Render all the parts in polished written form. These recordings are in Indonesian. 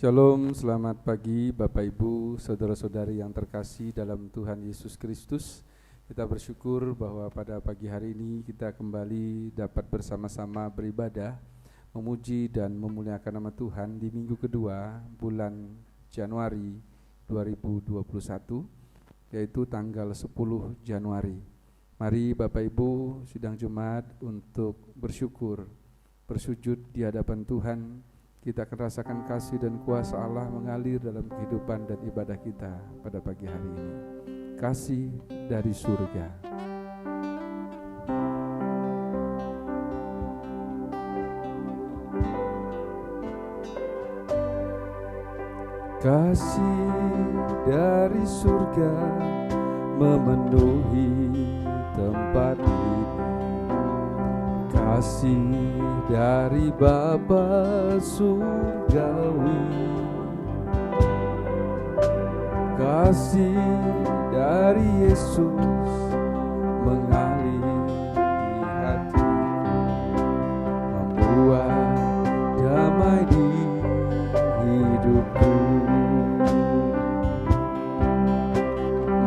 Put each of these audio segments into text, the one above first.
Shalom, selamat pagi Bapak Ibu, saudara-saudari yang terkasih dalam Tuhan Yesus Kristus. Kita bersyukur bahwa pada pagi hari ini kita kembali dapat bersama-sama beribadah, memuji dan memuliakan nama Tuhan di minggu kedua bulan Januari 2021, yaitu tanggal 10 Januari. Mari Bapak Ibu sidang Jumat untuk bersyukur, bersujud di hadapan Tuhan. Kita akan rasakan kasih dan kuasa Allah mengalir dalam kehidupan dan ibadah kita pada pagi hari ini. Kasih dari surga. Kasih dari surga memenuhi tempat ini. Kasih dari Bapa surgawi, kasih dari Yesus mengalir di hatiku, membuat damai di hidupku,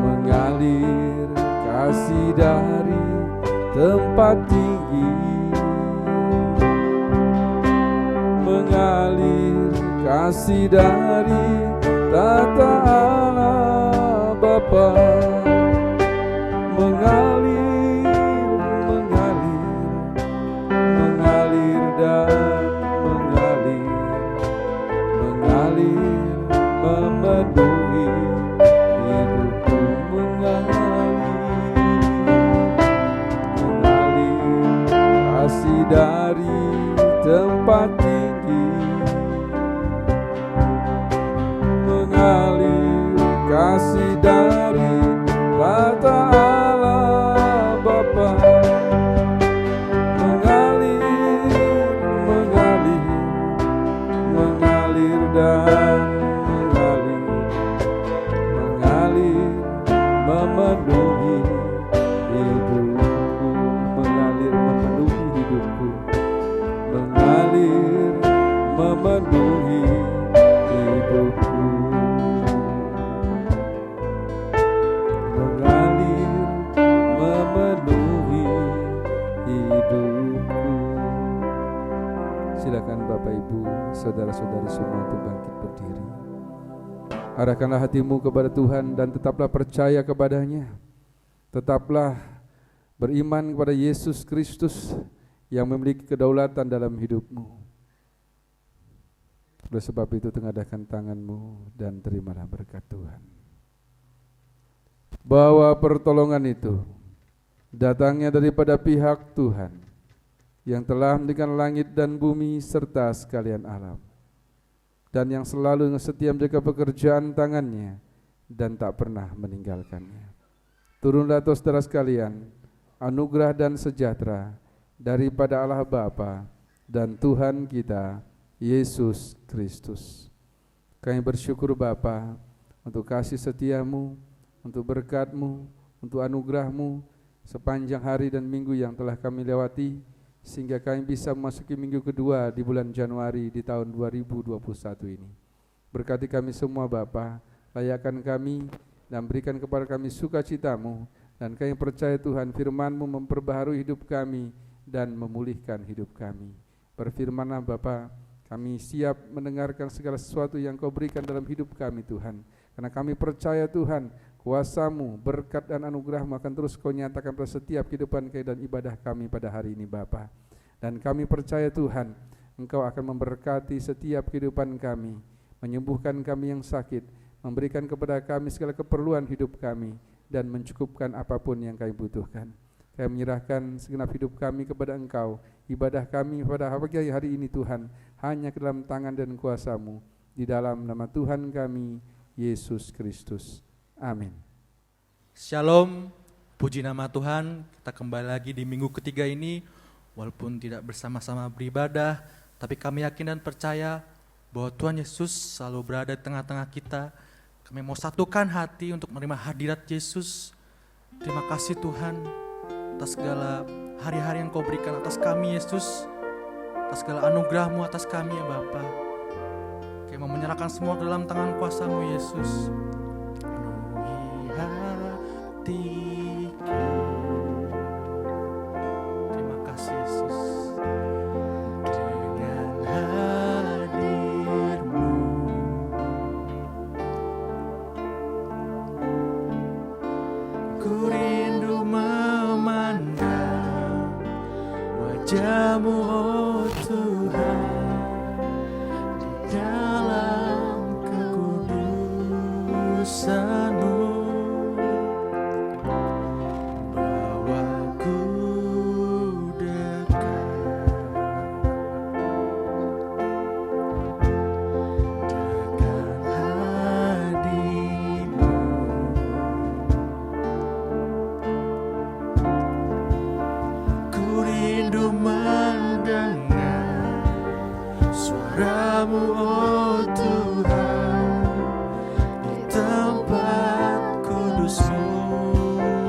mengalir kasih dari tempat tinggi, mengalir kasih dari tata Allah Bapa, mengalir dan mengalir memenuhi hidupku, mengalir kasih dari tempat tinggi, mengalir kasih dari tata Allah Bapa, mengalir dan mengalir memenuhi hidupku, mengalir memenuhi hidupku, mengalir memenuhi hidupku, mengalir memenuhi hidupku. Silakan Bapak Ibu, saudara-saudari semua untuk bangkit berdiri. Arahkanlah hatimu kepada Tuhan dan tetaplah percaya kepadanya. Tetaplah beriman kepada Yesus Kristus yang memiliki kedaulatan dalam hidupmu. Oleh sebab itu tengadahkan tanganmu dan terimalah berkat Tuhan. Bahwa pertolongan itu datangnya daripada pihak Tuhan yang telah mendirikan langit dan bumi serta sekalian alam, dan yang selalu setia menjaga pekerjaan tangannya dan tak pernah meninggalkannya. Turunlah saudara sekalian anugerah dan sejahtera daripada Allah Bapa dan Tuhan kita Yesus Kristus. Kami bersyukur Bapa untuk kasih setiamu, untuk berkat-Mu, untuk anugerah-Mu sepanjang hari dan minggu yang telah kami lewati, sehingga kami bisa memasuki minggu kedua di bulan Januari di tahun 2021 ini. Berkati kami semua Bapa, layakkan kami dan berikan kepada kami sukacita-Mu, dan kami percaya Tuhan firman-Mu memperbaharui hidup kami dan memulihkan hidup kami. Berfirmanlah Bapa, kami siap mendengarkan segala sesuatu yang Kau berikan dalam hidup kami Tuhan, karena kami percaya Tuhan kuasa-Mu, berkat dan anugerah-Mu akan terus Kau nyatakan pada setiap kehidupan kami dan ibadah kami pada hari ini Bapa. Dan kami percaya Tuhan, Engkau akan memberkati setiap kehidupan kami, menyembuhkan kami yang sakit, memberikan kepada kami segala keperluan hidup kami, dan mencukupkan apapun yang kami butuhkan. Kami menyerahkan segenap hidup kami kepada Engkau, ibadah kami pada pagi hari ini Tuhan, hanya ke dalam tangan dan kuasa-Mu, di dalam nama Tuhan kami, Yesus Kristus. Amin. Shalom, puji nama Tuhan. Kita kembali lagi di minggu ketiga ini, walaupun tidak bersama-sama beribadah, tapi kami yakin dan percaya bahwa Tuhan Yesus selalu berada di tengah-tengah kita. Kami mau satukan hati untuk menerima hadirat Yesus. Terima kasih Tuhan atas segala hari-hari yang Kau berikan atas kami Yesus, atas segala anugerah-Mu atas kami ya Bapa. Kami mau menyerahkan semua ke dalam tangan kuasa-Mu Yesus. Penuhi hatiku. Terima kasih Yesus. Dengan hadir-Mu ku rindu memandang wajah-Mu, oh Tuhan, di dalam kekudusan-Mu. Bawaku dekat dengan hadir-Mu. Ku rindu mendengar suara-Mu, oh Tuhan, di tempat kudus-Mu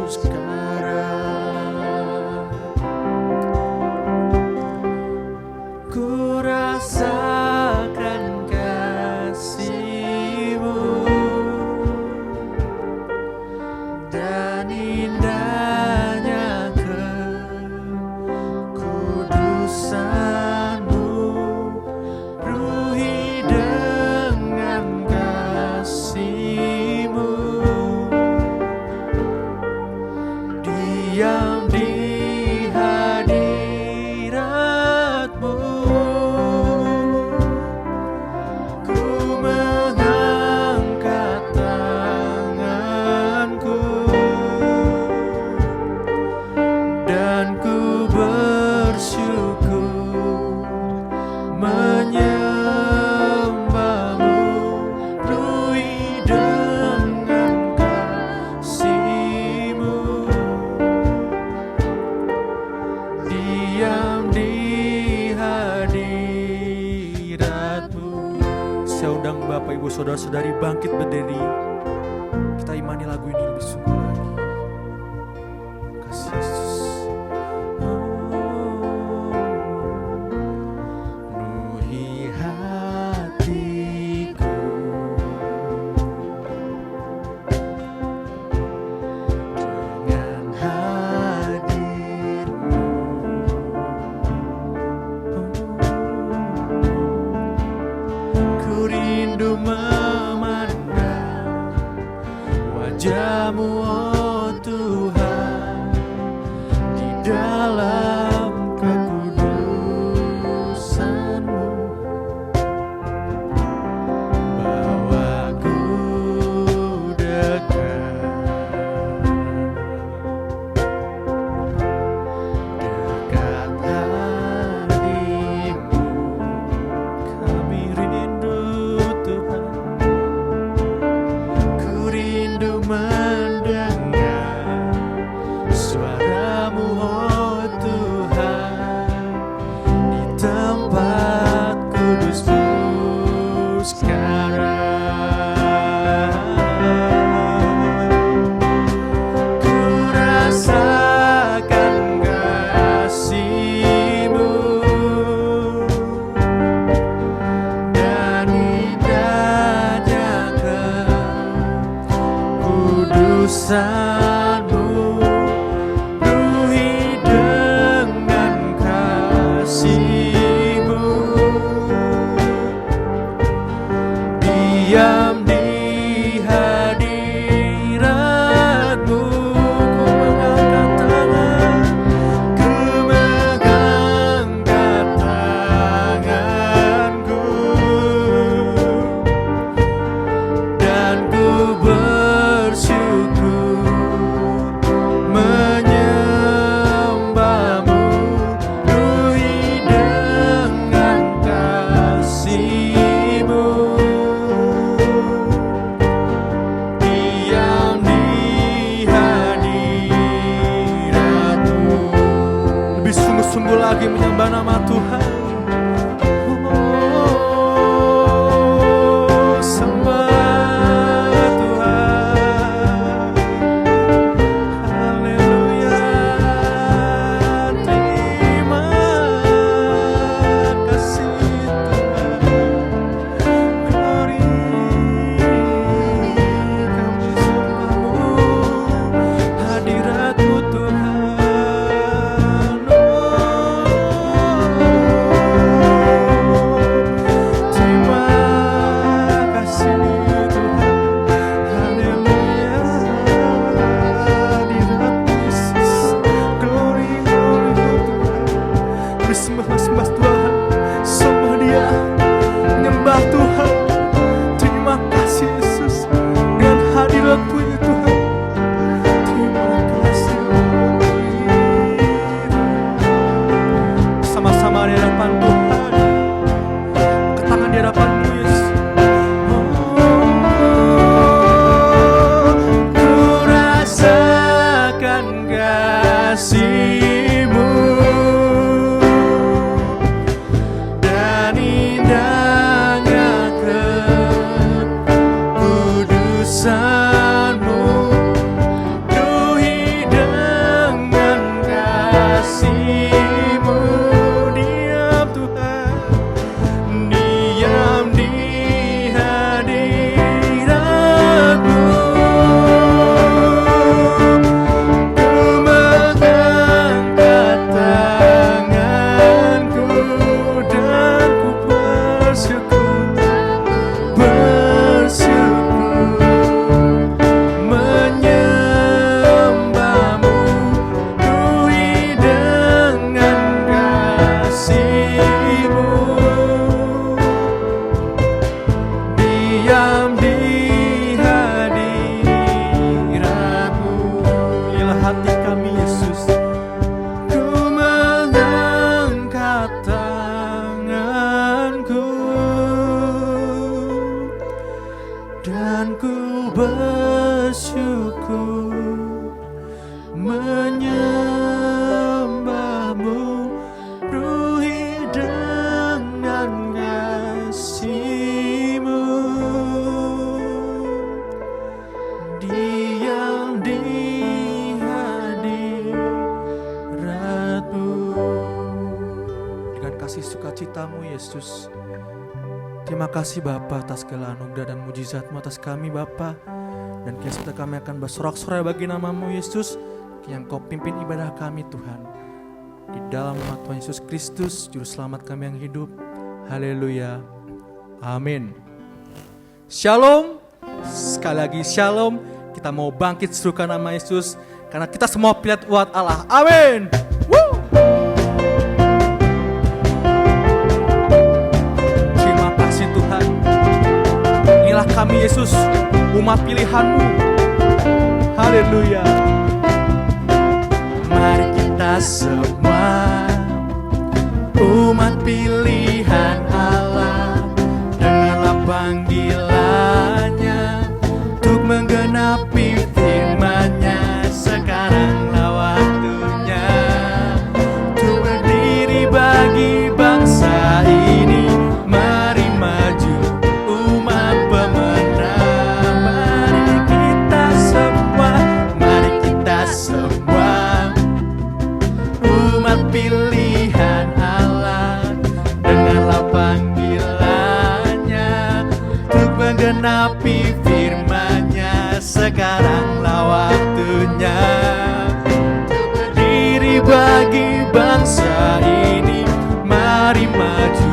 sekarang. Ku rasakan kasih-Mu dan indahnya kekudusan-Mu. Ruhi dengan kasih-Mu, diam di hadirat-Mu. Ku mengangkat tanganku dan ku bersyukur menyembah-Mu. Ruhi dengan kasih-Mu, diam di hadirat-Mu. Saya undang Bapak Ibu Saudara-saudari bangkit berdiri. Kita imani lagu ini lebih sungguh lagi. Kasih Yesus. Penuhi hatiku dengan hadir-Mu. Ku rindu memandang wajah-Mu, oh Tuhan, di dalam kekudusan-Mu. Bawaku dekat hadir-Mu. Kami rindu Tuhan, ku rindu mendengar suara-Mu, oh Tuhan, di tempat kudus-Mu sekarang. Ku rasakan kasih-Mu dan indahnya kekudusan-Mu. Ruhi dengan kasih-Mu, diam di hadirat-Mu. Ku mengangkat tangan, ku mengangkat tanganku dan ku bersyukur menyembah-Mu. Ruhi dengan kasih-Mu, Tuhan ku bersyukur menyembahmu, penuhi dengan kasih-Mu. Diam di hadirat-Mu dengan kasih sukacita-Mu, Yesus. Terima kasih Bapa atas segala anugerah dan mujizat-Mu atas kami Bapa. Dan kiranya kami akan bersorak-sorai bagi nama-Mu Yesus, yang Kau pimpin ibadah kami Tuhan. Di dalam nama Tuhan Yesus Kristus, Juru Selamat kami yang hidup. Haleluya. Amin. Shalom. Sekali lagi shalom. Kita mau bangkit serukan nama Yesus, karena kita semua pilihan umat Allah. Amin. Woo! Tuhan, inilah kami Yesus, umat pilihan-Mu. Haleluya. Mari kita semua umat pilihan Allah, dengarlah panggilannya untuk menggenapi firman-Nya. Sekaranglah waktunya untuk berdiri bagi bangsa ini. Mari maju umat pemenang. Mari kita semua umat pilihan Allah, dengarlah panggilannya untuk menggenapi firman-Nya. Sekaranglah waktunya untuk berdiri bagi bangsa ini. Mari maju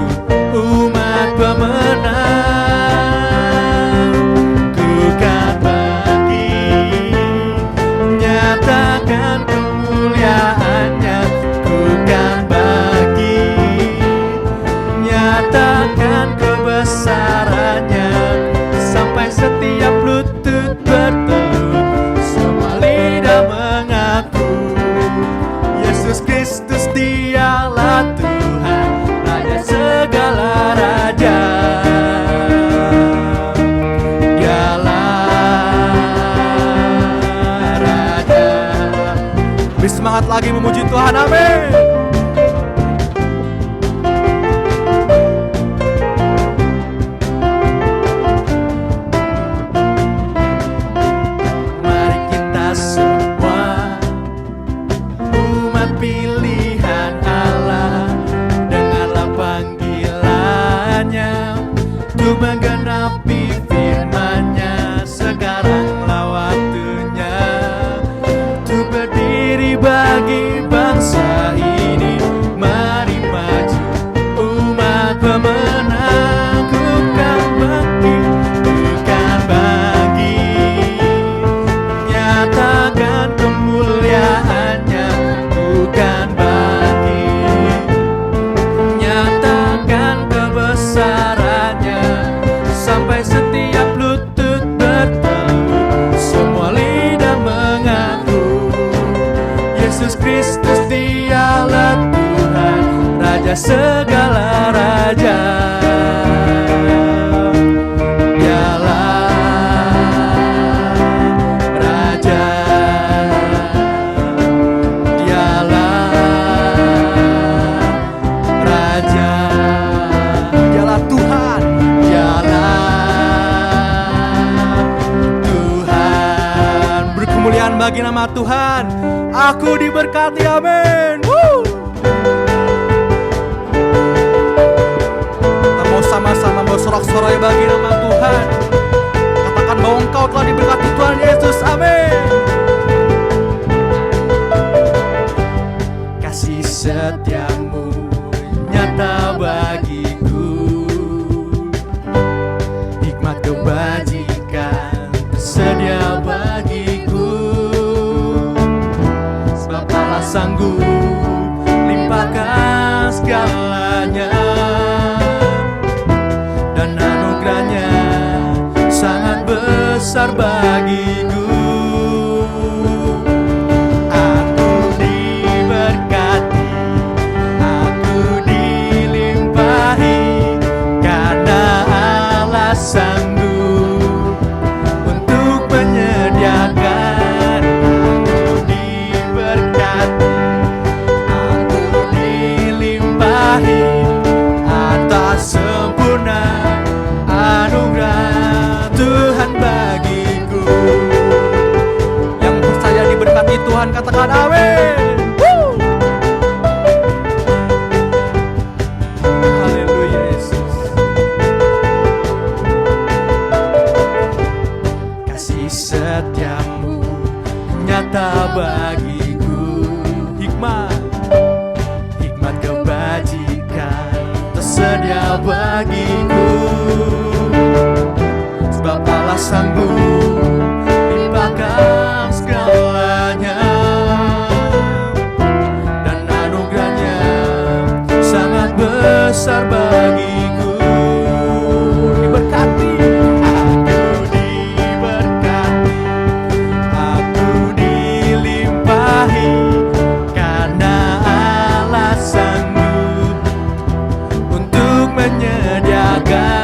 umat pemenang. Ku kan bagi nyatakan kemuliaan-Nya. Ku kan bagi nyatakan kebesaran-Nya, sampai setiap lutut bertelut, semua lidah mengaku Yesus Kristus Dialah Tuhan, Raja segala raja. Dialah Raja. Lebih semangat lagi memuji Tuhan. Amin. Mari kita semua umat pilihan Allah, dengarlah panggilannya untuk menggenapi firman-Nya. Sekaranglah waktunya untuk berdiri bagi bangsa ini. Mari maju umat pemenang. Ku kan bagi nyatakan kemuliaan-Nya. Ku kan bagi nyatakan kebesaran-Nya, sampai setiap lutut bertelut, semua lidah mengaku Yesus Kristus Dialah Tuhan, Raja segala raja. Dialah Raja. Dialah Raja. Dialah Tuhan. Dialah Tuhan. Beri kemuliaan bagi nama Tuhan. Aku diberkati. Amin. Woo! Kita mau sama-sama bersorak-sorai bagi nama Tuhan. Katakan bahwa engkau telah diberkati Tuhan Yesus. Amin. Kasih setia-Mu nyata bagiku, hikmat kebajikan tersedia bagiku. Sebab Allah sanggup limpahkan segalanya, dan anugerah-Nya sangat besar bagiku. Aku diberkati, aku dilimpahi, karena Allah sanggup Tuhan, katakan amin. Haleluya Yesus. Kasih setiamu nyata bagiku, hikmat kebajikan tersedia bagiku, sebab Allah sanggup limpahkan segalanya, dan anugerahnya sangat besar bagiku. Diberkati, aku dilimpahi, karena Allah sanggup untuk menyediakan.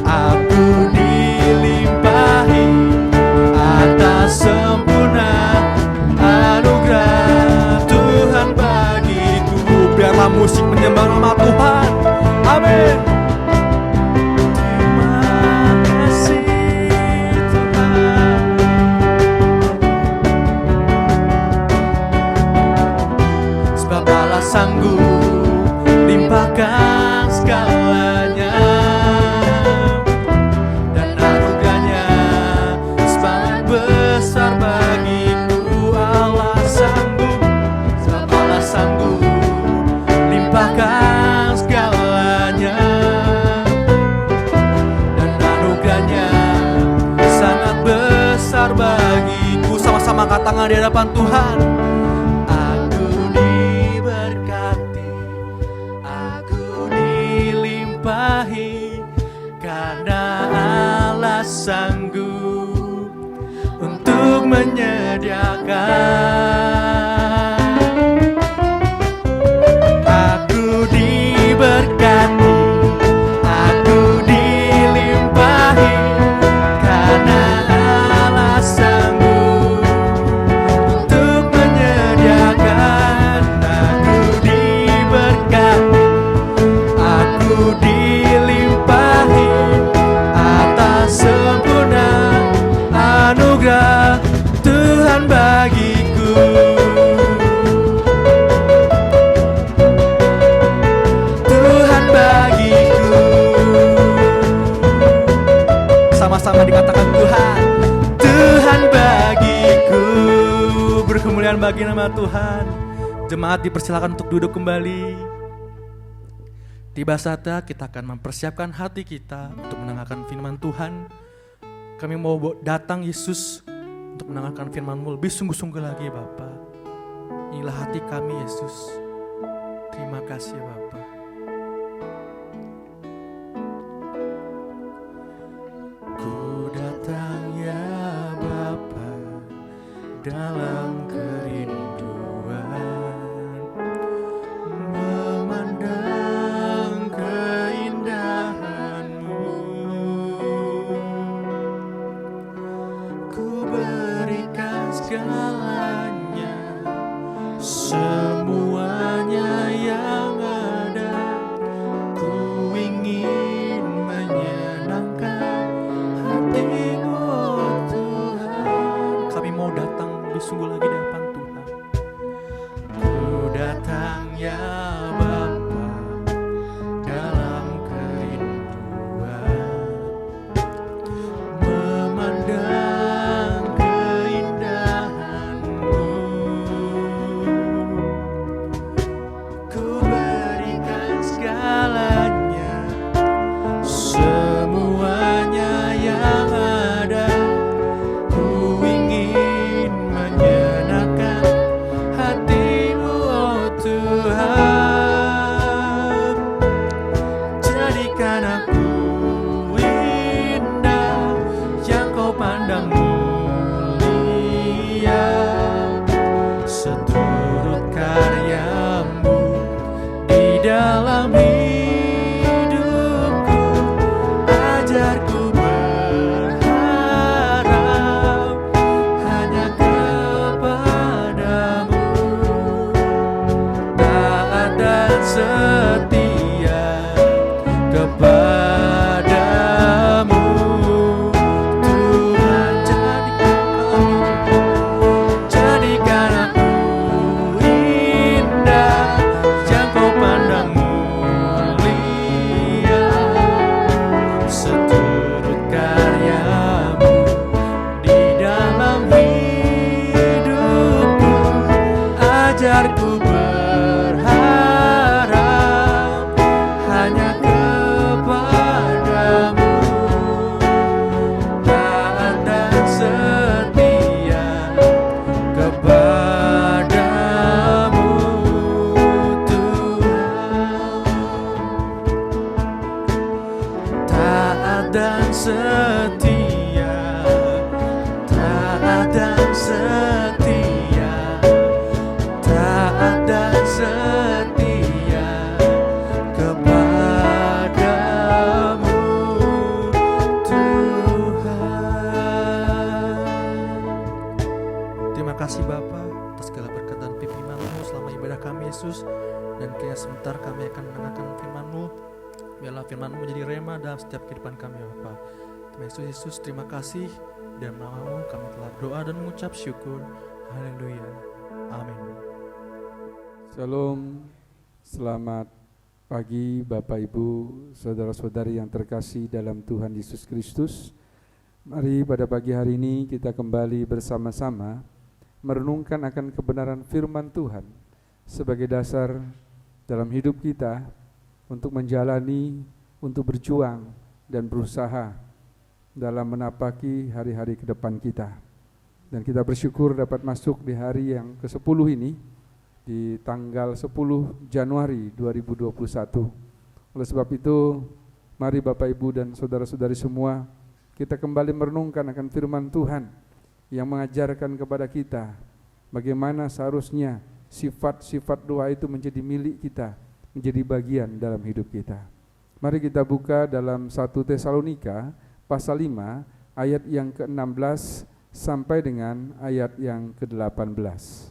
Aku dilimpahi atas sempurna anugerah Tuhan bagiku. Biarlah musik menyembah nama Tuhan. Amin. Terima kasih Tuhan. Sebab Allah sanggup limpahkan segalanya, dan anugerahnya sangat besar bagiku. Allah sanggup, sebab Allah sanggup limpahkan segalanya, dan anugerahnya sangat besar bagiku. Sama-sama angkat tangan di hadapan Tuhan. Aku diberkati, aku dilimpahi, karena Allah sanggup untuk menyediakan. Aku diberkati, aku dilimpahi, karena Allah sanggup untuk menyediakan. Aku diberkati, aku dilimpahi atas sempurna anugerah Tuhan bagiku. Tuhan bagiku. Sama-sama dikatakan Tuhan. Tuhan bagiku. Berkemuliaan bagi nama Tuhan. Jemaat dipersilakan untuk duduk kembali. Tiba saatnya kita akan mempersiapkan hati kita untuk mendengarkan firman Tuhan. Kami mau datang Yesus untuk mendengarkan firman-Mu lebih sungguh-sungguh lagi Bapa. Inilah hati kami Yesus. Terima kasih Bapa. Ku datang ya Bapa dalam kerinduan, memandang keindahan-Mu. Ku berikan segalanya, semuanya yang ada. Ku ingin menyenangkan hati-Mu Tuhan. Kami mau datang lebih sungguh lagi setia, taat dan setia, taat dan setia kepadamu Tuhan. Terima kasih Bapa atas segala berkat dan pimpinanmu selama ibadah kami Yesus. Dan kini sebentar kami akan mendengarkan firman-Mu. Biarlah firman-Mu menjadi rema dalam setiap kehidupan kami ya Bapa. Terima kasih Yesus, terima kasih. Dalam nama-Mu kami telah doa dan mengucap syukur. Haleluya. Amin. Shalom, selamat pagi Bapak Ibu, saudara-saudari yang terkasih dalam Tuhan Yesus Kristus. Mari pada pagi hari ini kita kembali bersama-sama merenungkan akan kebenaran firman Tuhan sebagai dasar dalam hidup kita untuk menjalani, untuk berjuang dan berusaha dalam menapaki hari-hari ke depan kita. Dan kita bersyukur dapat masuk di hari yang ke-10 ini, di tanggal 10 Januari 2021. Oleh sebab itu, mari Bapak Ibu dan saudara-saudari semua, kita kembali merenungkan akan firman Tuhan yang mengajarkan kepada kita bagaimana seharusnya sifat-sifat doa itu menjadi milik kita, menjadi bagian dalam hidup kita. Mari kita buka dalam 1 Tesalonika pasal 5 ayat yang ke-16 sampai dengan ayat yang ke-18.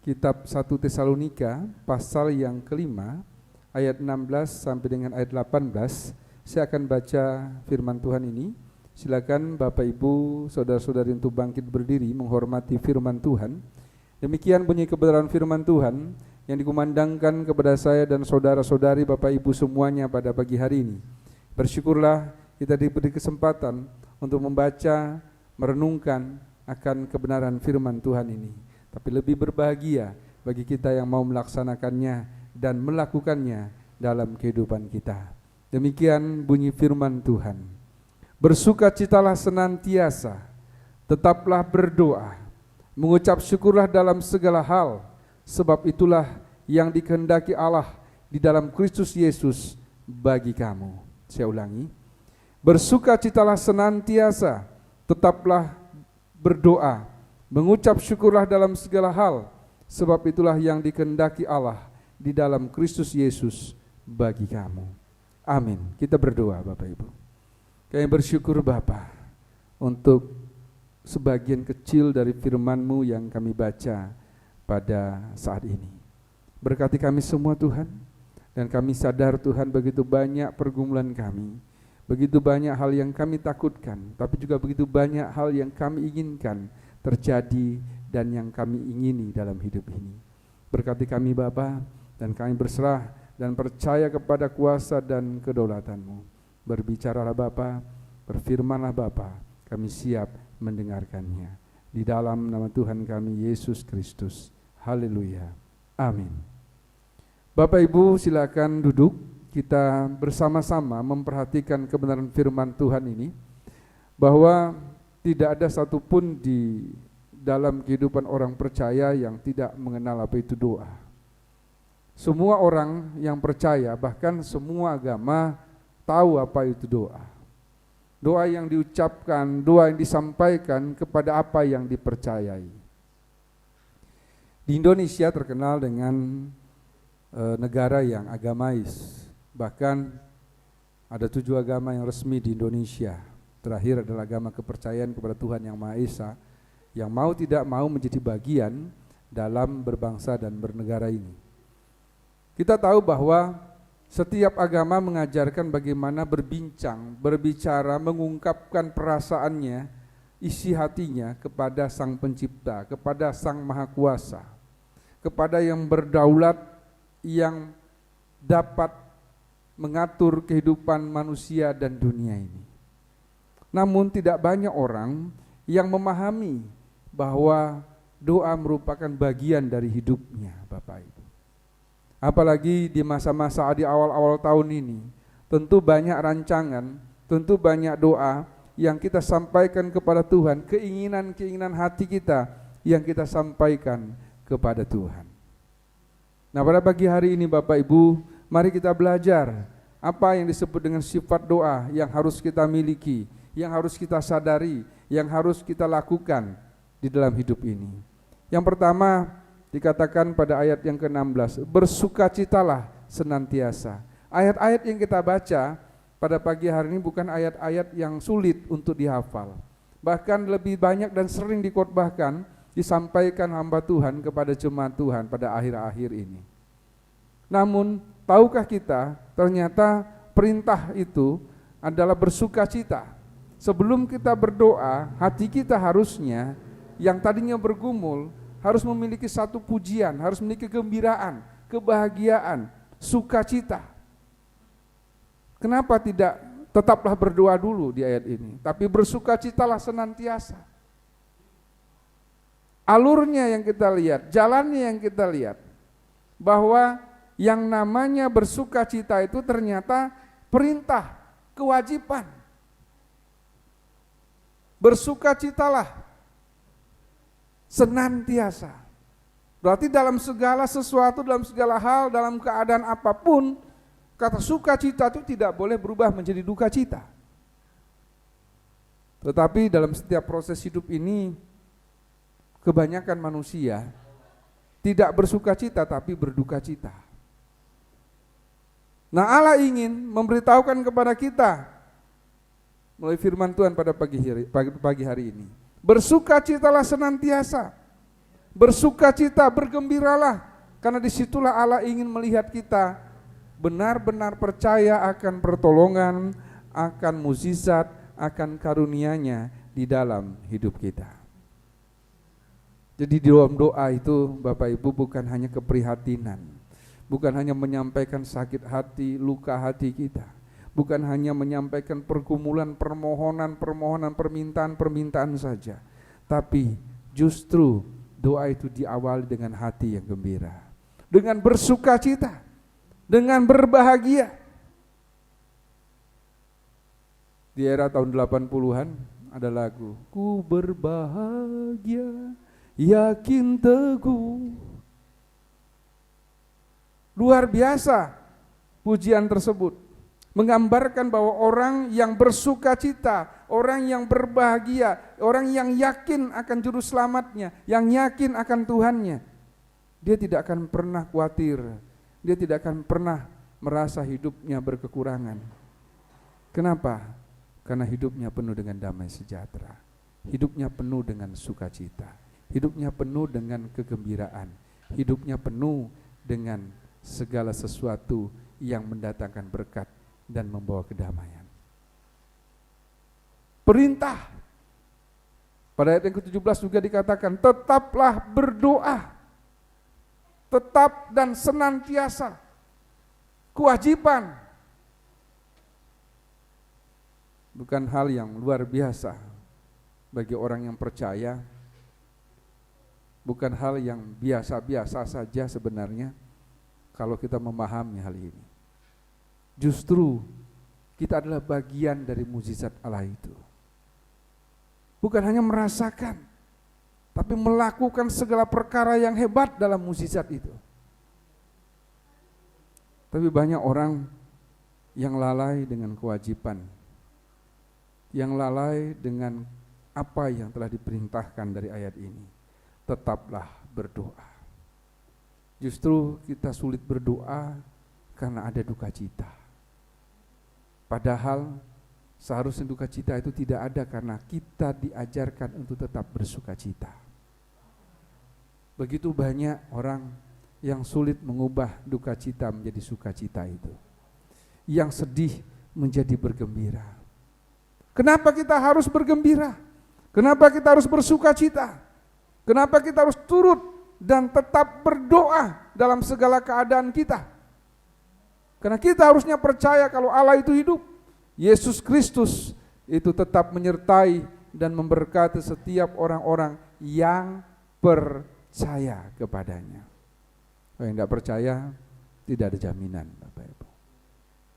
Kitab 1 Tesalonika pasal yang ke-5 ayat 16 sampai dengan ayat 18. Saya akan baca firman Tuhan ini. Silakan Bapak Ibu, saudara-saudari untuk bangkit berdiri menghormati firman Tuhan. Demikian bunyi kebenaran firman Tuhan yang dikumandangkan kepada saya dan saudara-saudari Bapak Ibu semuanya pada pagi hari ini. Bersyukurlah kita diberi kesempatan untuk membaca, merenungkan akan kebenaran firman Tuhan ini. Tapi lebih berbahagia bagi kita yang mau melaksanakannya dan melakukannya dalam kehidupan kita. Demikian bunyi firman Tuhan. Bersukacitalah senantiasa, tetaplah berdoa, mengucap syukurlah dalam segala hal, sebab itulah yang dikehendaki Allah di dalam Kristus Yesus bagi kamu. Saya ulangi, bersukacitalah senantiasa, tetaplah berdoa, mengucap syukurlah dalam segala hal, sebab itulah yang dikehendaki Allah di dalam Kristus Yesus bagi kamu. Amin. Kita berdoa Bapak Ibu. Kami bersyukur Bapa untuk sebagian kecil dari firman-Mu yang kami baca pada saat ini. Berkati kami semua Tuhan, dan kami sadar Tuhan begitu banyak pergumulan kami, begitu banyak hal yang kami takutkan, tapi juga begitu banyak hal yang kami inginkan terjadi dan yang kami ingini dalam hidup ini. Berkati kami Bapa, dan kami berserah dan percaya kepada kuasa dan kedaulatan-Mu. Berbicaralah Bapa, berfirmanlah Bapa, kami siap mendengarkannya. Di dalam nama Tuhan kami Yesus Kristus. Haleluya. Amin. Bapak Ibu silakan duduk. Kita bersama-sama memperhatikan kebenaran firman Tuhan ini, bahwa tidak ada satupun di dalam kehidupan orang percaya yang tidak mengenal apa itu doa. Semua orang yang percaya, bahkan semua agama, tahu apa itu doa. Doa yang diucapkan, doa yang disampaikan kepada apa yang dipercayai. Di Indonesia terkenal dengan negara yang agamais. Bahkan ada 7 agama yang resmi di Indonesia. Terakhir adalah agama kepercayaan kepada Tuhan Yang Maha Esa, yang mau tidak mau menjadi bagian dalam berbangsa dan bernegara ini. Kita tahu bahwa setiap agama mengajarkan bagaimana berbincang, berbicara, mengungkapkan perasaannya, isi hatinya kepada Sang Pencipta, kepada Sang Maha Kuasa, kepada yang berdaulat, yang dapat mengatur kehidupan manusia dan dunia ini. Namun tidak banyak orang yang memahami bahwa doa merupakan bagian dari hidupnya, Bapak Ibu. Apalagi di masa-masa di awal-awal tahun ini, tentu banyak rancangan, tentu banyak doa yang kita sampaikan kepada Tuhan, keinginan-keinginan hati kita yang kita sampaikan kepada Tuhan. Nah, pada pagi hari ini Bapak Ibu, Mari kita belajar apa yang disebut dengan sifat doa yang harus kita miliki, yang harus kita sadari, yang harus kita lakukan di dalam hidup ini. Yang pertama dikatakan pada ayat yang ke-16, bersukacitalah senantiasa. Ayat-ayat yang kita baca pada pagi hari ini bukan ayat-ayat yang sulit untuk dihafal. Bahkan lebih banyak dan sering dikhotbahkan, disampaikan hamba Tuhan kepada jemaat Tuhan pada akhir-akhir ini. Namun, tahukah kita ternyata perintah itu adalah bersukacita. Sebelum kita berdoa, hati kita harusnya yang tadinya bergumul harus memiliki satu pujian, harus memiliki kegembiraan, kebahagiaan, sukacita. Kenapa tidak tetaplah berdoa dulu di ayat ini, tapi bersukacitalah senantiasa. Alurnya yang kita lihat, jalannya yang kita lihat, bahwa yang namanya bersukacita itu ternyata perintah, kewajiban. Bersukacitalah senantiasa. Berarti dalam segala sesuatu, dalam segala hal, dalam keadaan apapun, kata sukacita itu tidak boleh berubah menjadi duka cita. Tetapi dalam setiap proses hidup ini, kebanyakan manusia tidak bersukacita tapi berduka cita. Nah, Allah ingin memberitahukan kepada kita melalui firman Tuhan pada pagi hari ini. Bersukacitalah senantiasa. Bersukacita, bergembiralah. Karena disitulah Allah ingin melihat kita benar-benar percaya akan pertolongan, akan mukjizat, akan karunia-Nya di dalam hidup kita. Jadi di dalam doa itu Bapak Ibu bukan hanya keprihatinan, bukan hanya menyampaikan sakit hati, luka hati kita, bukan hanya menyampaikan pergumulan, permohonan, permintaan saja, tapi justru doa itu diawali dengan hati yang gembira, dengan bersukacita, dengan berbahagia. Di era tahun 80-an ada lagu, ku berbahagia, yakin teguh. Luar biasa pujian tersebut, menggambarkan bahwa orang yang bersukacita, orang yang berbahagia, orang yang yakin akan juru selamatnya, yang yakin akan Tuhannya, dia tidak akan pernah khawatir, dia tidak akan pernah merasa hidupnya berkekurangan. Kenapa? Karena hidupnya penuh dengan damai sejahtera, hidupnya penuh dengan sukacita, hidupnya penuh dengan kegembiraan, hidupnya penuh dengan segala sesuatu yang mendatangkan berkat dan membawa kedamaian. Perintah pada ayat yang ke-17 juga dikatakan, tetaplah berdoa, tetap dan senantiasa. Kewajiban, bukan hal yang luar biasa bagi orang yang percaya, bukan hal yang biasa-biasa saja sebenarnya kalau kita memahami hal ini. Justru kita adalah bagian dari mukjizat Allah itu. Bukan hanya merasakan, tapi melakukan segala perkara yang hebat dalam mukjizat itu. Tapi banyak orang yang lalai dengan kewajiban, yang lalai dengan apa yang telah diperintahkan dari ayat ini. Tetaplah berdoa. Justru kita sulit berdoa karena ada duka cita. Padahal seharusnya duka cita itu tidak ada karena kita diajarkan untuk tetap bersuka cita. Begitu banyak orang yang sulit mengubah duka cita menjadi sukacita itu. Yang sedih menjadi bergembira. Kenapa kita harus bergembira? Kenapa kita harus bersuka cita? Kenapa kita harus turut dan tetap berdoa dalam segala keadaan kita? Karena kita harusnya percaya kalau Allah itu hidup. Yesus Kristus itu tetap menyertai dan memberkati setiap orang-orang yang percaya kepadanya. Kalau yang tidak percaya, tidak ada jaminan, Bapak Ibu.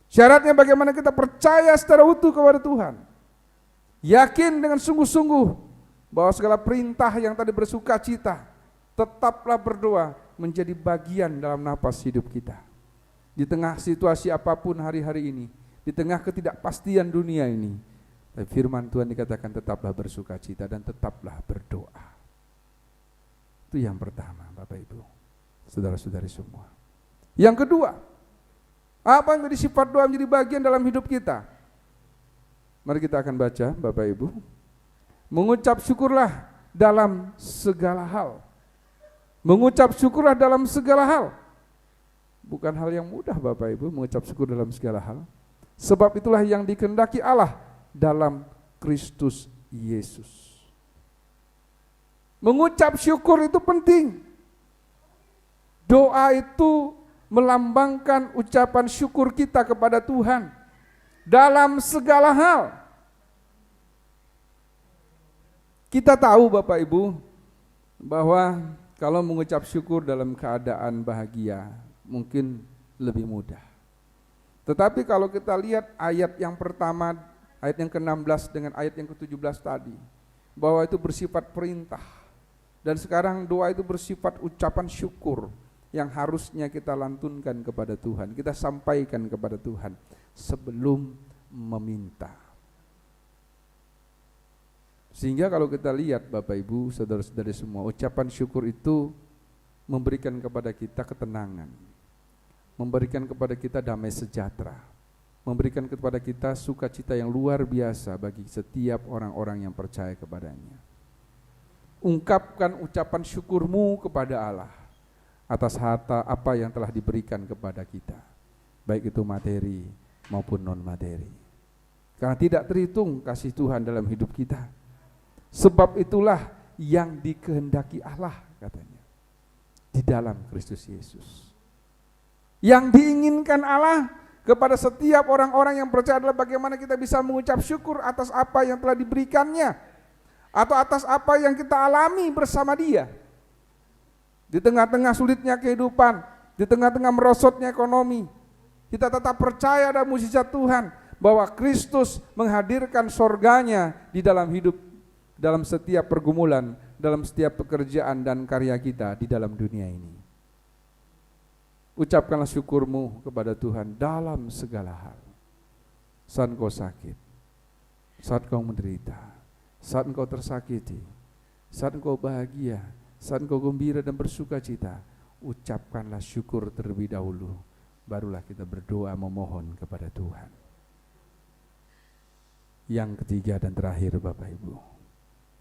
Syaratnya bagaimana kita percaya secara utuh kepada Tuhan. Yakin dengan sungguh-sungguh bahwa segala perintah yang tadi bersuka cita, tetaplah berdoa menjadi bagian dalam napas hidup kita. Di tengah situasi apapun hari-hari ini, di tengah ketidakpastian dunia ini, tapi firman Tuhan dikatakan tetaplah bersukacita dan tetaplah berdoa. Itu yang pertama, Bapak Ibu, saudara-saudari semua. Yang kedua, apa yang menjadi sifat doa menjadi bagian dalam hidup kita? Mari kita akan baca, Bapak Ibu. Mengucap syukurlah dalam segala hal. Mengucap syukurlah dalam segala hal. Bukan hal yang mudah, Bapak Ibu, mengucap syukur dalam segala hal. Sebab itulah yang dikehendaki Allah dalam Kristus Yesus. Mengucap syukur itu penting. Doa itu melambangkan ucapan syukur kita kepada Tuhan dalam segala hal. Kita tahu, Bapak Ibu, bahwa kalau mengucap syukur dalam keadaan bahagia mungkin lebih mudah. Tetapi kalau kita lihat ayat yang pertama, ayat yang ke-16 dengan ayat yang ke-17 tadi, bahwa itu bersifat perintah. Dan sekarang doa itu bersifat ucapan syukur yang harusnya kita lantunkan kepada Tuhan, kita sampaikan kepada Tuhan sebelum meminta. Sehingga kalau kita lihat, Bapak Ibu, saudara-saudari semua, ucapan syukur itu memberikan kepada kita ketenangan, memberikan kepada kita damai sejahtera, memberikan kepada kita sukacita yang luar biasa bagi setiap orang-orang yang percaya kepadanya. Ungkapkan ucapan syukurmu kepada Allah atas harta apa yang telah diberikan kepada kita, baik itu materi maupun non-materi. Karena tidak terhitung kasih Tuhan dalam hidup kita. Sebab itulah yang dikehendaki Allah, katanya, di dalam Kristus Yesus. Yang diinginkan Allah kepada setiap orang-orang yang percaya adalah bagaimana kita bisa mengucap syukur atas apa yang telah diberikannya, atau atas apa yang kita alami bersama Dia. Di tengah-tengah sulitnya kehidupan, di tengah-tengah merosotnya ekonomi, kita tetap percaya dan mujizat Tuhan bahwa Kristus menghadirkan sorganya di dalam hidup, dalam setiap pergumulan, dalam setiap pekerjaan dan karya kita di dalam dunia ini. Ucapkanlah syukurmu kepada Tuhan dalam segala hal. Saat engkau sakit, saat engkau menderita, saat engkau tersakiti, saat engkau bahagia, saat engkau gembira dan bersuka cita, ucapkanlah syukur terlebih dahulu, barulah kita berdoa memohon kepada Tuhan. Yang ketiga dan terakhir, Bapak Ibu,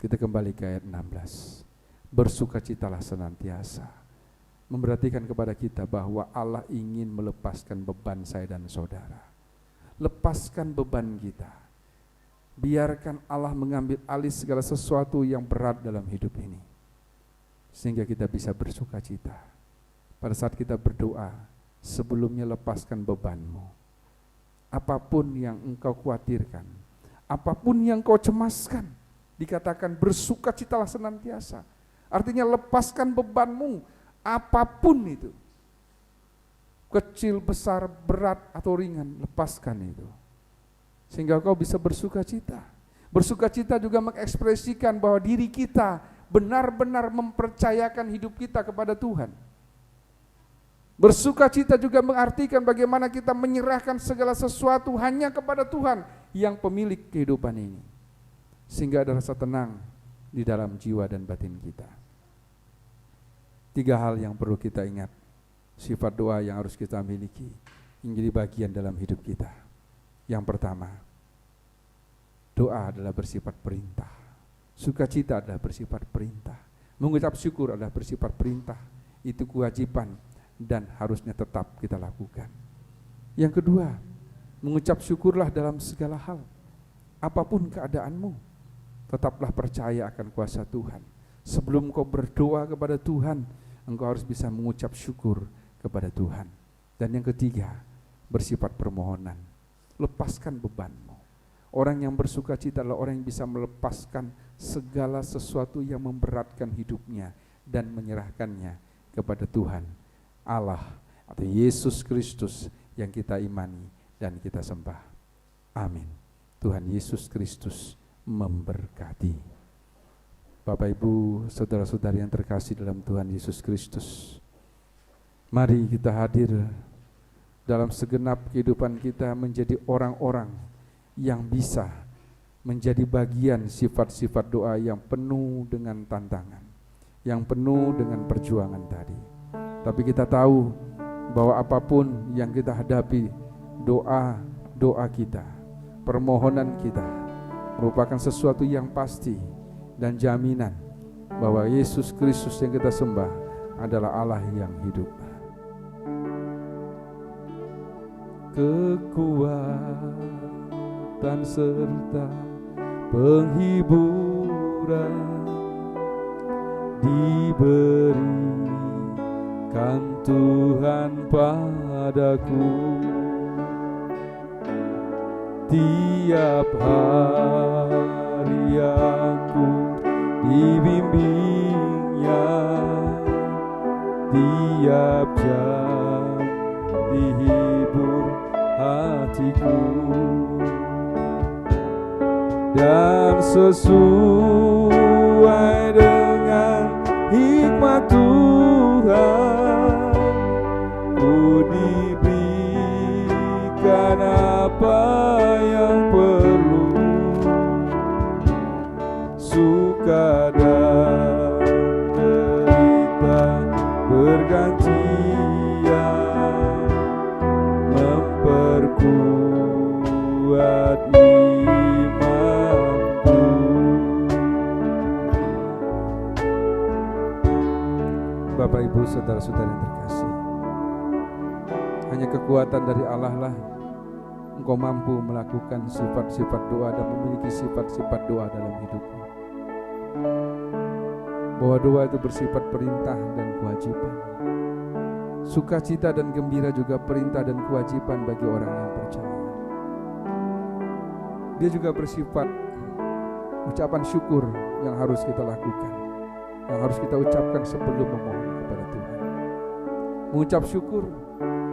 kita kembali ke ayat 16. Bersukacitalah senantiasa. Memperhatikan kepada kita bahwa Allah ingin melepaskan beban saya dan saudara. Lepaskan beban kita. Biarkan Allah mengambil alih segala sesuatu yang berat dalam hidup ini, sehingga kita bisa bersuka cita. Pada saat kita berdoa, sebelumnya lepaskan bebanmu. Apapun yang engkau khawatirkan, apapun yang kau cemaskan, dikatakan bersukacitalah senantiasa. Artinya lepaskan bebanmu, apapun itu, kecil, besar, berat atau ringan, lepaskan itu, sehingga kau bisa bersuka cita. Bersuka cita juga mengekspresikan bahwa diri kita benar-benar mempercayakan hidup kita kepada Tuhan. Bersuka cita juga mengartikan bagaimana kita menyerahkan segala sesuatu hanya kepada Tuhan yang pemilik kehidupan ini, sehingga ada rasa tenang di dalam jiwa dan batin kita. 3 hal yang perlu kita ingat, sifat doa yang harus kita miliki, yang jadi bagian dalam hidup kita. Yang pertama, doa adalah bersifat perintah. Sukacita adalah bersifat perintah. Mengucap syukur adalah bersifat perintah. Itu kewajiban dan harusnya tetap kita lakukan. Yang kedua, mengucap syukurlah dalam segala hal. Apapun keadaanmu, tetaplah percaya akan kuasa Tuhan. Sebelum kau berdoa kepada Tuhan, engkau harus bisa mengucap syukur kepada Tuhan. Dan yang ketiga, bersifat permohonan. Lepaskan bebanmu. Orang yang bersuka cita adalah orang yang bisa melepaskan segala sesuatu yang memberatkan hidupnya dan menyerahkannya kepada Tuhan Allah atau Yesus Kristus yang kita imani dan kita sembah. Amin. Tuhan Yesus Kristus memberkati. Bapak Ibu, saudara-saudari yang terkasih dalam Tuhan Yesus Kristus, mari kita hadir dalam segenap kehidupan kita menjadi orang-orang yang bisa menjadi bagian sifat-sifat doa yang penuh dengan tantangan, yang penuh dengan perjuangan tadi. Tapi kita tahu bahwa apapun yang kita hadapi, doa kita, permohonan kita merupakan sesuatu yang pasti dan jaminan bahwa Yesus Kristus yang kita sembah adalah Allah yang hidup. Kekuatan serta penghiburan diberikan Tuhan padaku. Tiap hari aku dibimbingnya, tiap jam dihibur hatiku, dan sesuai dengan hikmat Tuhan ku diberikan apa yang perlu, suka dan derita bergantian memperkuat imanku. Bapak Ibu saudara-saudara yang terkasih, hanya kekuatan dari Allah lah engkau mampu melakukan sifat-sifat doa dan memiliki sifat-sifat doa dalam hidupmu. Bahwa doa itu bersifat perintah dan kewajiban. Sukacita dan gembira juga perintah dan kewajiban bagi orang yang percaya. Dia juga bersifat ucapan syukur yang harus kita lakukan, yang harus kita ucapkan sebelum memohon kepada Tuhan. Mengucap syukur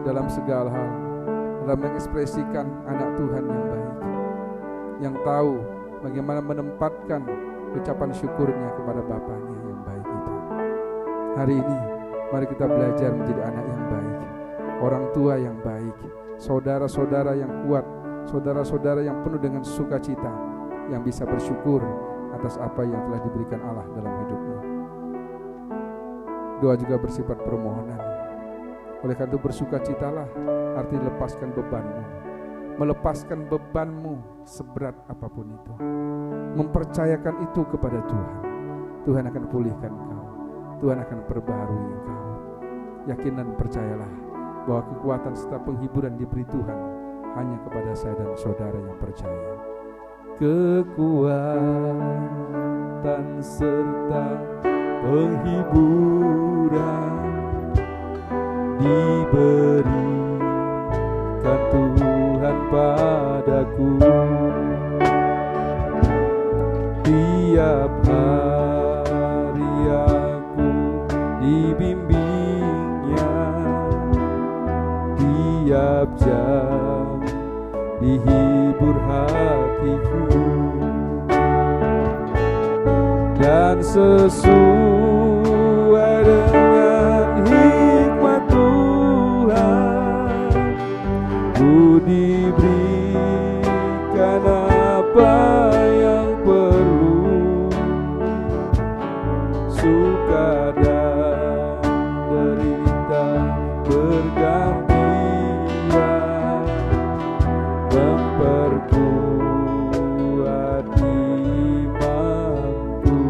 dalam segala hal, dalam mengekspresikan anak Tuhan yang baik, yang tahu bagaimana menempatkan ucapan syukurnya kepada Bapaknya yang baik itu. Hari ini mari kita belajar menjadi anak yang baik, orang tua yang baik, saudara-saudara yang kuat, saudara-saudara yang penuh dengan sukacita, yang bisa bersyukur atas apa yang telah diberikan Allah dalam hidupmu. Doa juga bersifat permohonan. Oleh karena itu bersukacitalah, artinya lepaskan bebanmu, melepaskan bebanmu seberat apapun itu, mempercayakan itu kepada Tuhan. Tuhan akan pulihkan engkau, Tuhan akan perbaharui engkau. Yakin dan percayalah bahwa kekuatan serta penghiburan diberi Tuhan hanya kepada saya dan saudara yang percaya. Kekuatan serta penghiburan diberikan Tuhan padaku. Tiap hari aku dibimbingnya, tiap jam dihibur hatiku, dan sesuai dengan hikmat Tuhan ku diberikan apa yang perlu, suka dan derita bergantian memperkuat imanku.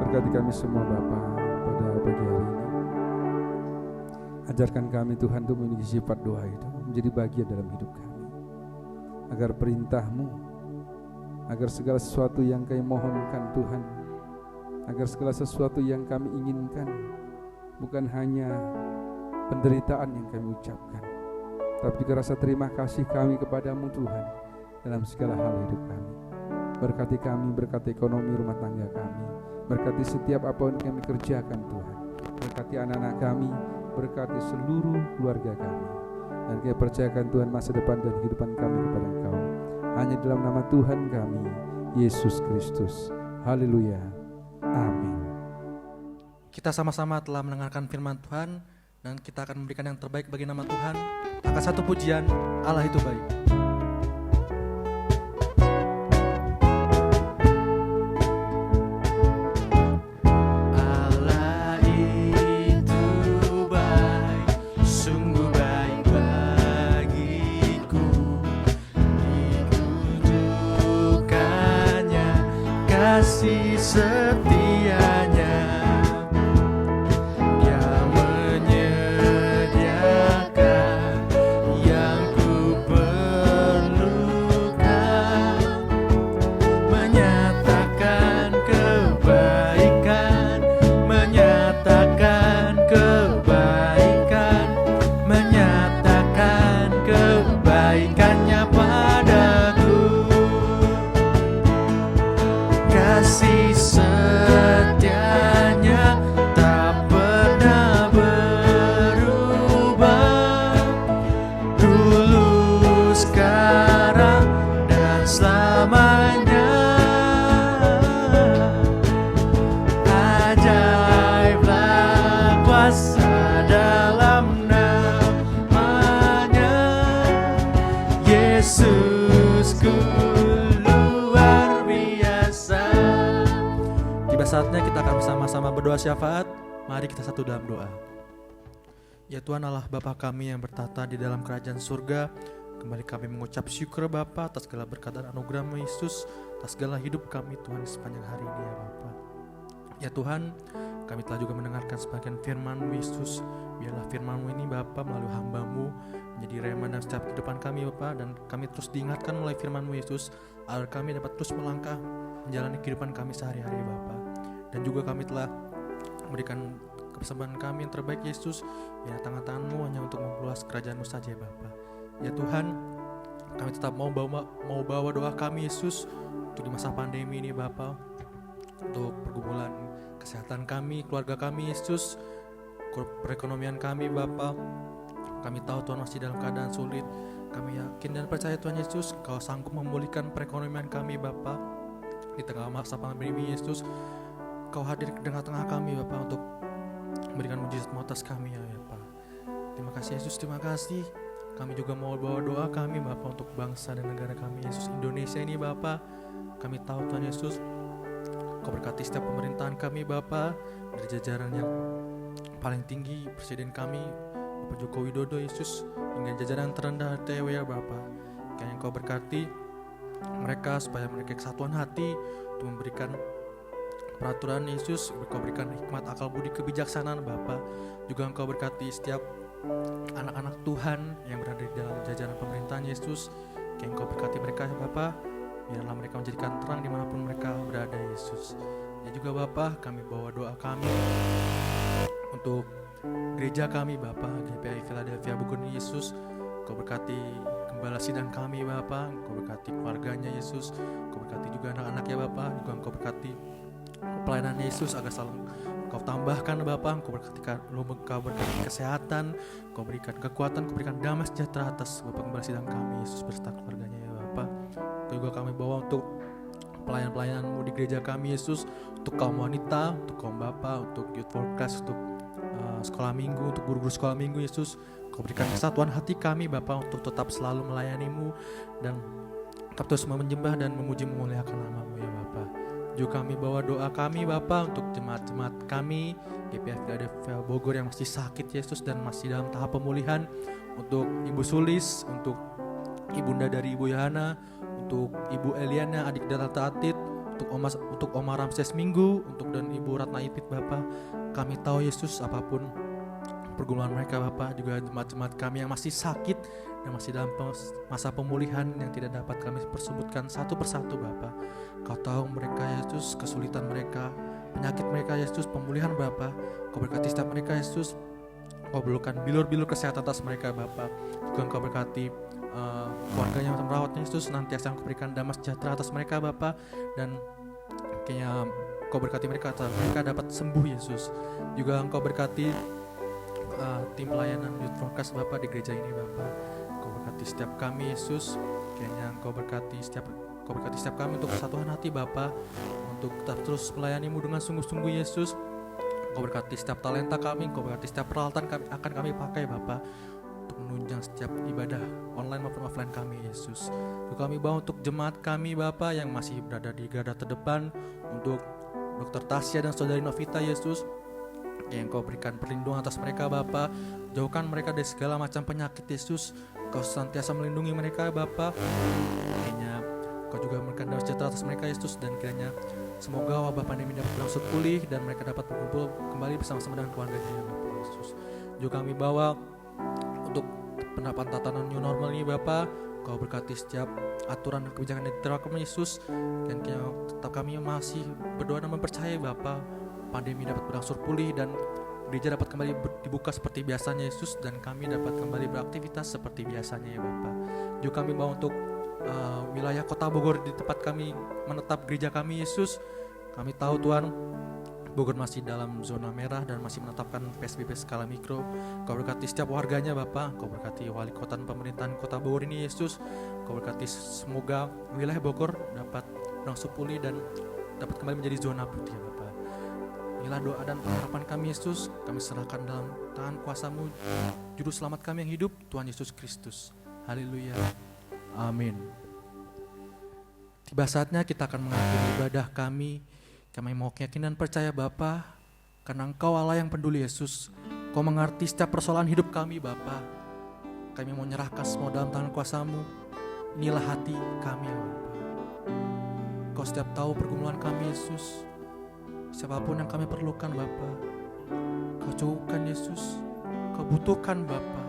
Berkati kami semua Bapa pada pagi hari ini. Ajarkan kami Tuhan untuk memiliki sifat doa itu menjadi bagian dalam hidup kami, agar perintah-Mu, agar segala sesuatu yang kami mohonkan Tuhan, agar segala sesuatu yang kami inginkan bukan hanya penderitaan yang kami ucapkan, tapi juga rasa terima kasih kami kepadamu Tuhan dalam segala hal hidup kami. Berkati kami, berkati ekonomi rumah tangga kami, berkati setiap apa yang kami kerjakan Tuhan, berkati anak-anak kami, berkati seluruh keluarga kami, dan kami percayakan Tuhan masa depan dan kehidupan kami kepada Engkau, hanya dalam nama Tuhan kami Yesus Kristus. Haleluya, amin. Kita sama-sama telah mendengarkan firman Tuhan, dan kita akan memberikan yang terbaik bagi nama Tuhan. Angkat satu pujian, Allah itu baik. Kasih setianya, Dia menyediakan yang ku perlukan, menyatakan kebaikan, menyatakan kebaikan, menyatakan kebaikannya padaku. Kasih setianya tak pernah berubah, dulu, sekarang, dan selamanya. Ajaiblah kuasa dalam namanya, Yesusku. Saatnya kita akan bersama-sama berdoa syafaat. Mari kita satu dalam doa. Ya Tuhan Allah Bapa kami yang bertata di dalam kerajaan surga, kembali kami mengucap syukur Bapa atas segala berkat dan anugerah-Mu Yesus, atas segala hidup kami Tuhan sepanjang hari ini ya Bapa. Ya Tuhan, kami telah juga mendengarkan sebagian firman-Mu Yesus. Biarlah firman-Mu ini Bapa melalui hamba-Mu menjadi rema dalam setiap kehidupan kami Bapa, dan kami terus diingatkan melalui firman-Mu Yesus agar kami dapat terus melangkah menjalani kehidupan kami sehari-hari Bapa. Dan juga kami telah memberikan kepersembahan kami yang terbaik Yesus, ya tangan-tangan-Mu hanya untuk memperluas kerajaan-Mu saja Bapa. Ya Tuhan, kami tetap mau bawa doa kami Yesus untuk di masa pandemi ini Bapa, untuk pergumulan kesehatan kami, keluarga kami Yesus, perekonomian kami Bapa. Kami tahu Tuhan masih dalam keadaan sulit. Kami yakin dan percaya Tuhan Yesus, Kau sanggup memulihkan perekonomian kami Bapa. Di tengah masa pandemi Yesus, Kau hadir di tengah-tengah kami Bapa untuk memberikan mujizat-Mu atas kami ya Bapa. Terima kasih Yesus, terima kasih. Kami juga mau bawa doa kami Bapa untuk bangsa dan negara kami Yesus, Indonesia ini Bapa. Kami tahu Tuhan Yesus, Kau berkati setiap pemerintahan kami Bapa, dari jajaran yang paling tinggi, Presiden kami Bapak Joko Widodo Yesus, hingga jajaran terendah TW ya Bapa. Kiranya Kau berkati mereka supaya mereka kesatuan hati untuk memberikan peraturan Yesus. Kau berikan hikmat, akal budi, kebijaksanaan Bapa. Juga Engkau berkati setiap anak-anak Tuhan yang berada di dalam jajaran pemerintahan Yesus. Yang Engkau berkati mereka Bapa, biarlah mereka menjadikan terang dimanapun mereka berada Yesus. Ya juga Bapa, kami bawa doa kami untuk gereja kami Bapa, GPI Philadelphia Bogor Yesus. Kau berkati gembala sidang kami Bapa, Kau berkati keluarganya Yesus, Kau berkati juga anak-anaknya Bapa, juga Kau berkati pelayanan Yesus agar selalu Kau tambahkan Bapa. Kau berkati kesehatan, Kau berikan kekuatan, Kau berikan damai sejahtera atas Bapak gembala sidang kami Yesus beserta keluarganya ya Bapa. Kau juga kami bawa untuk pelayan-pelayanan-Mu di gereja kami Yesus, untuk kaum wanita, untuk kaum Bapa, untuk youth forecast, untuk sekolah minggu, untuk guru-guru sekolah minggu Yesus. Kau berikan kesatuan hati kami Bapa untuk tetap selalu melayani-Mu dan tetap terus menyembah dan memuji memuliakan nama-Mu ya Bapa. Juga kami bawa doa kami Bapa untuk jemaat-jemaat kami GPI Philadelphia Bogor yang masih sakit Yesus dan masih dalam tahap pemulihan, untuk Ibu Sulis, untuk ibunda dari Ibu Yohana, untuk Ibu Eliana, adik dan Tante Atit, untuk Oma Ramses Minggu, untuk dan Ibu Ratna Ipit Bapa. Kami tahu Yesus apapun pergumulan mereka Bapa, juga jemaat-jemaat kami yang masih sakit dan masih dalam masa pemulihan yang tidak dapat kami persebutkan satu persatu Bapa. Kau tahu mereka Yesus, kesulitan mereka, penyakit mereka Yesus, pemulihan Bapa. Kau berkati setiap mereka Yesus. Kau berikan bilur-bilur kesehatan atas mereka Bapa. Juga Kau berkati keluarganya yang merawatnya Yesus, senantiasa Kau berikan damai sejahtera atas mereka Bapa. Dan kayaknya Kau berkati mereka dapat sembuh Yesus. Juga Engkau berkati tim pelayanan Youth Forecast Bapa di gereja ini Bapa. Kau berkati setiap kami Yesus. Kiranya Engkau berkati setiap kami untuk kesatuan hati Bapa, untuk tetap terus melayani-Mu dengan sungguh-sungguh Yesus. Kau berkati setiap talenta kami, Kau berkati setiap peralatan kami, akan kami pakai Bapa, untuk menunjang setiap ibadah online maupun offline kami Yesus. Juga kami bawa untuk jemaat kami Bapa yang masih berada di garda terdepan, untuk Dr. Tasya dan Saudari Novita Yesus, yang Kau berikan perlindungan atas mereka Bapa. Jauhkan mereka dari segala macam penyakit Yesus. Kau senantiasa melindungi mereka Bapa. Kiranya Kau juga memberikan damai sejahtera atas mereka Yesus, dan kiranya semoga wabah pandemi dapat berangsur pulih dan mereka dapat berkumpul kembali bersama-sama dengan keluarganya Bapak Yesus. Juga kami bawa untuk penerapan tatanan new normal ini Bapa. Kau berkati setiap aturan dan kebijakan yang diterapkan Yesus, dan tetap kami masih berdoa dan mempercayai Bapa, pandemi dapat berangsur pulih dan gereja dapat kembali dibuka seperti biasanya Yesus, dan kami dapat kembali beraktivitas seperti biasanya ya Bapa. Juga kami bawa untuk wilayah Kota Bogor di tempat kami menetap gereja kami Yesus. Kami tahu Tuhan, Bogor masih dalam zona merah dan masih menetapkan PSBB skala mikro. Kau berkati setiap warganya Bapa. Kau berkati wali kota dan pemerintahan Kota Bogor ini Yesus. Kau berkati semoga wilayah Bogor dapat berangsur pulih dan dapat kembali menjadi zona putih ya Bapa. Inilah doa dan pengharapan kami Yesus. Kami serahkan dalam tangan kuasa-Mu, Juru Selamat kami yang hidup, Tuhan Yesus Kristus. Haleluya. Amin. Tiba saatnya kita akan mengakhiri ibadah kami. Kami mau keyakinan percaya Bapa, karena Engkau Allah yang peduli Yesus. Kau mengerti setiap persoalan hidup kami Bapa. Kami mau menyerahkan semua dalam tangan kuasa-Mu. Inilah hati kami ya Bapa. Kau setiap tahu pergumulan kami Yesus. Siapapun yang kami perlukan Bapa, Kau cukupkan Yesus. Kau butuhkan Bapa.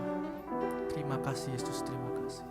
Terima kasih Yesus, terima kasih.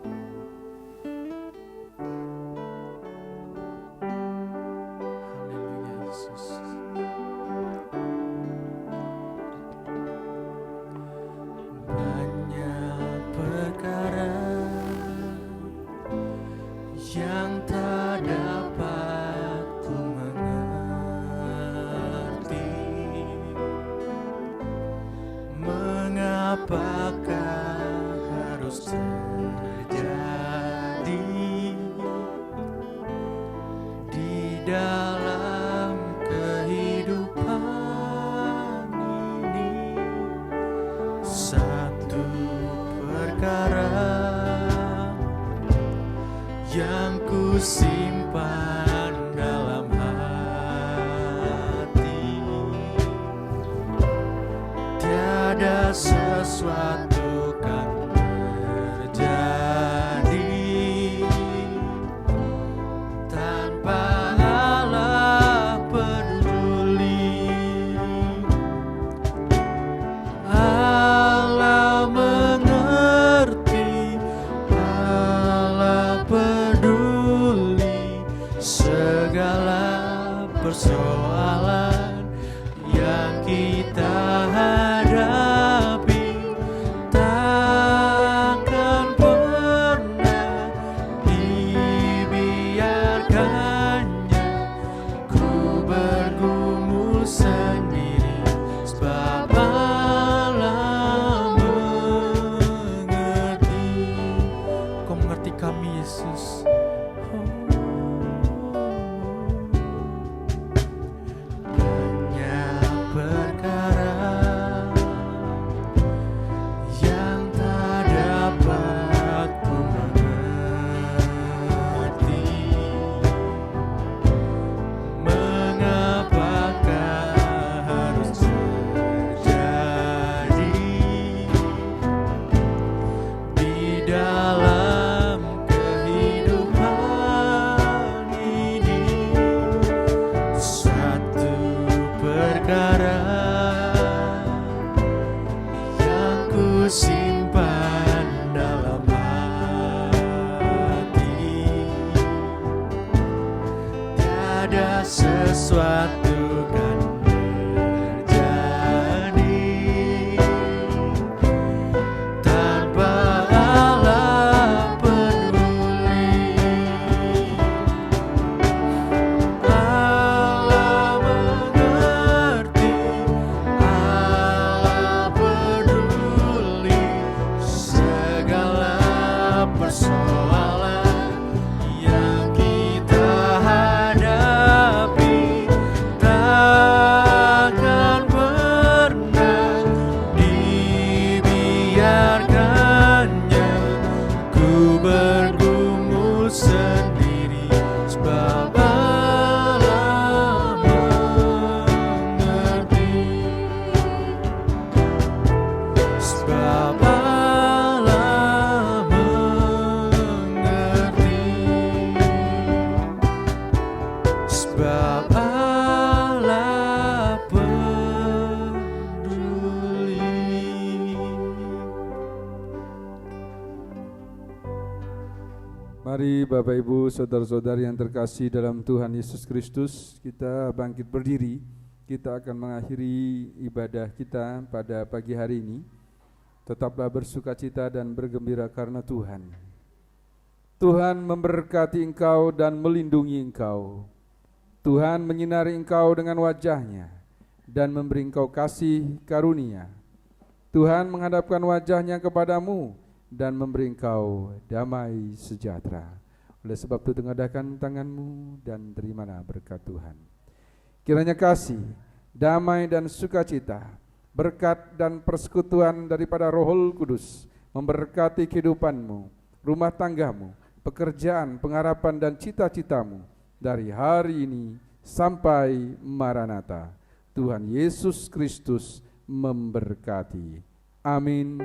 biarkannya ku bergumul sendiri, sebab Allah mengerti, sebab Allah mengerti, sebab Allah peduli. Mari Bapak Ibu, saudara-saudari yang terkasih dalam Tuhan Yesus Kristus, kita bangkit berdiri. Kita akan mengakhiri ibadah kita pada pagi hari ini. Tetaplah bersukacita dan bergembira karena Tuhan. Tuhan memberkati engkau dan melindungi engkau. Tuhan menyinari engkau dengan wajah-Nya dan memberi engkau kasih karunia. Tuhan menghadapkan wajah-Nya kepadamu dan memberi engkau damai sejahtera. Oleh sebab itu tengadahkan tanganmu dan terimalah berkat Tuhan. Kiranya kasih, damai dan sukacita, berkat dan persekutuan daripada Roh Kudus memberkati kehidupanmu, rumah tanggamu, pekerjaan, pengharapan dan cita-citamu dari hari ini sampai Maranatha. Tuhan Yesus Kristus memberkati. Amin.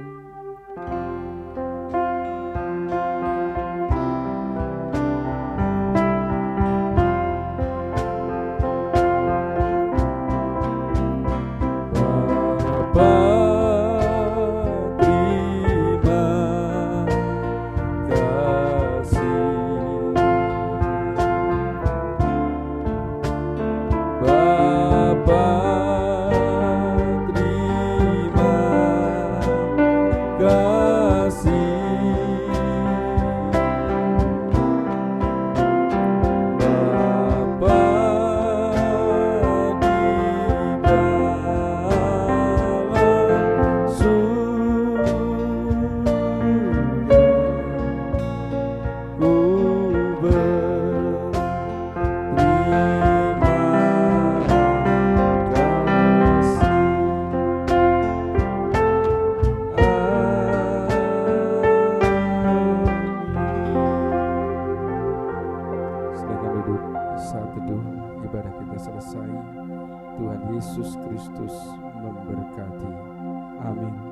Saat teduh ibadah kita selesai. Tuhan Yesus Kristus memberkati. Amin.